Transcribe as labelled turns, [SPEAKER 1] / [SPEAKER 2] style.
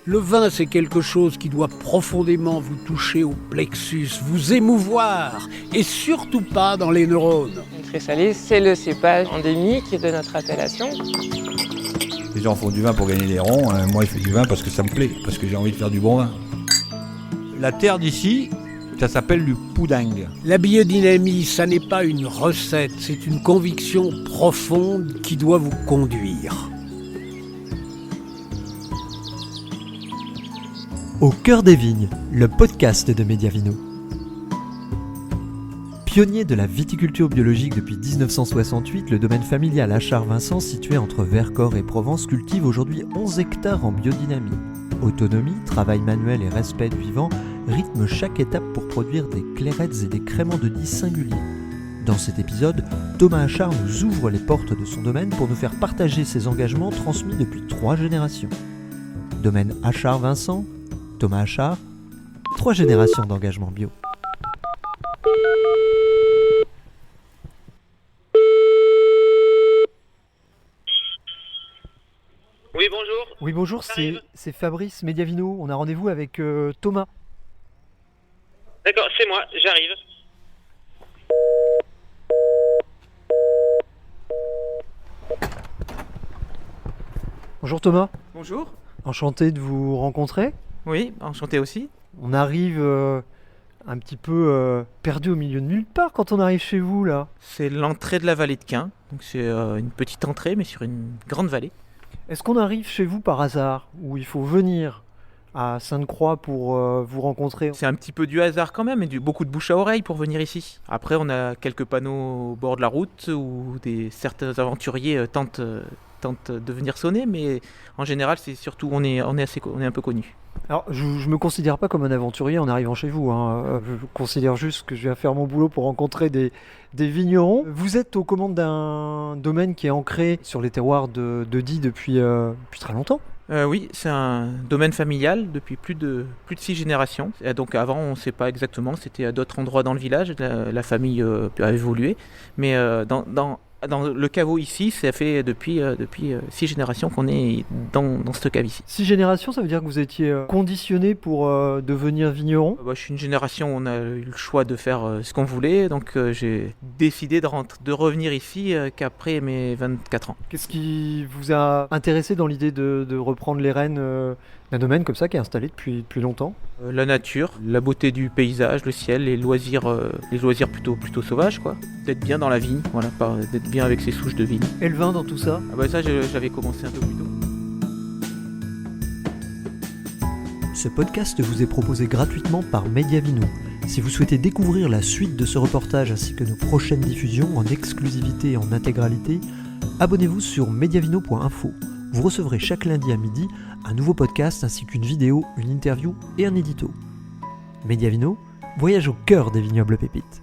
[SPEAKER 1] Le vin, c'est quelque chose qui doit profondément vous toucher au plexus, vous émouvoir, et surtout pas dans les neurones.
[SPEAKER 2] Le très salé, c'est le cépage endémique de notre appellation.
[SPEAKER 3] Les gens font du vin pour gagner des ronds, moi je fais du vin parce que ça me plaît, parce que j'ai envie de faire du bon vin. La terre d'ici, ça s'appelle du poudingue.
[SPEAKER 1] La biodynamie, ça n'est pas une recette, c'est une conviction profonde qui doit vous conduire.
[SPEAKER 4] Au cœur des vignes, le podcast de Mediavino. Pionnier de la viticulture biologique depuis 1968, le domaine familial Achard-Vincent, situé entre Vercors et Provence, cultive aujourd'hui 11 hectares en biodynamie. Autonomie, travail manuel et respect du vivant rythment chaque étape pour produire des clairettes et des créments de 10 singuliers. Dans cet épisode, Thomas Achard nous ouvre les portes de son domaine pour nous faire partager ses engagements transmis depuis 3 générations. Domaine Achard-Vincent, Thomas Achard, 3 générations d'engagement bio.
[SPEAKER 5] Oui, bonjour.
[SPEAKER 4] Oui, bonjour, c'est Fabrice Mediavino. On a rendez-vous avec Thomas.
[SPEAKER 5] D'accord, c'est moi, j'arrive.
[SPEAKER 4] Bonjour Thomas,
[SPEAKER 6] Bonjour.
[SPEAKER 4] enchanté de vous rencontrer.
[SPEAKER 6] Oui, enchanté aussi.
[SPEAKER 4] On arrive un petit peu perdu au milieu de nulle part quand on arrive chez vous là.
[SPEAKER 6] C'est l'entrée de la vallée de Quin. Donc c'est une petite entrée mais sur une grande vallée.
[SPEAKER 4] Est-ce qu'on arrive chez vous par hasard ou il faut venir à Sainte-Croix pour vous rencontrer?
[SPEAKER 6] C'est un petit peu du hasard quand même et beaucoup de bouche à oreille pour venir ici. Après on a quelques panneaux au bord de la route où certains aventuriers tentent de venir sonner, mais en général c'est surtout on est un peu connu.
[SPEAKER 4] Alors je me considère pas comme un aventurier en arrivant chez vous, hein. Je considère juste que je viens faire mon boulot pour rencontrer des vignerons. Vous êtes aux commandes d'un domaine qui est ancré sur les terroirs de Die depuis très longtemps.
[SPEAKER 6] Oui, c'est un domaine familial depuis plus de 6 générations. Et donc avant, on ne sait pas exactement, c'était à d'autres endroits dans le village, la famille a évolué. Mais dans le caveau ici, ça fait depuis 6 générations qu'on est dans ce cave ici.
[SPEAKER 4] 6 générations, ça veut dire que vous étiez conditionné pour devenir vigneron?
[SPEAKER 6] Je suis une génération où on a eu le choix de faire ce qu'on voulait, donc j'ai décidé de revenir ici qu'après mes 24 ans.
[SPEAKER 4] Qu'est-ce qui vous a intéressé dans l'idée de reprendre les rênes d'un domaine comme ça qui est installé depuis longtemps?
[SPEAKER 6] La nature, la beauté du paysage, le ciel, les loisirs plutôt sauvages, quoi. D'être bien dans la vigne, voilà, d'être bien avec ses souches de vigne.
[SPEAKER 4] Et le vin dans tout ça?
[SPEAKER 6] Ça, j'avais commencé un peu plus tôt.
[SPEAKER 4] Ce podcast vous est proposé gratuitement par Mediavino. Si vous souhaitez découvrir la suite de ce reportage ainsi que nos prochaines diffusions en exclusivité et en intégralité, abonnez-vous sur mediavino.info. Vous recevrez chaque lundi à midi un nouveau podcast ainsi qu'une vidéo, une interview et un édito. Mediavino, voyage au cœur des vignobles pépites.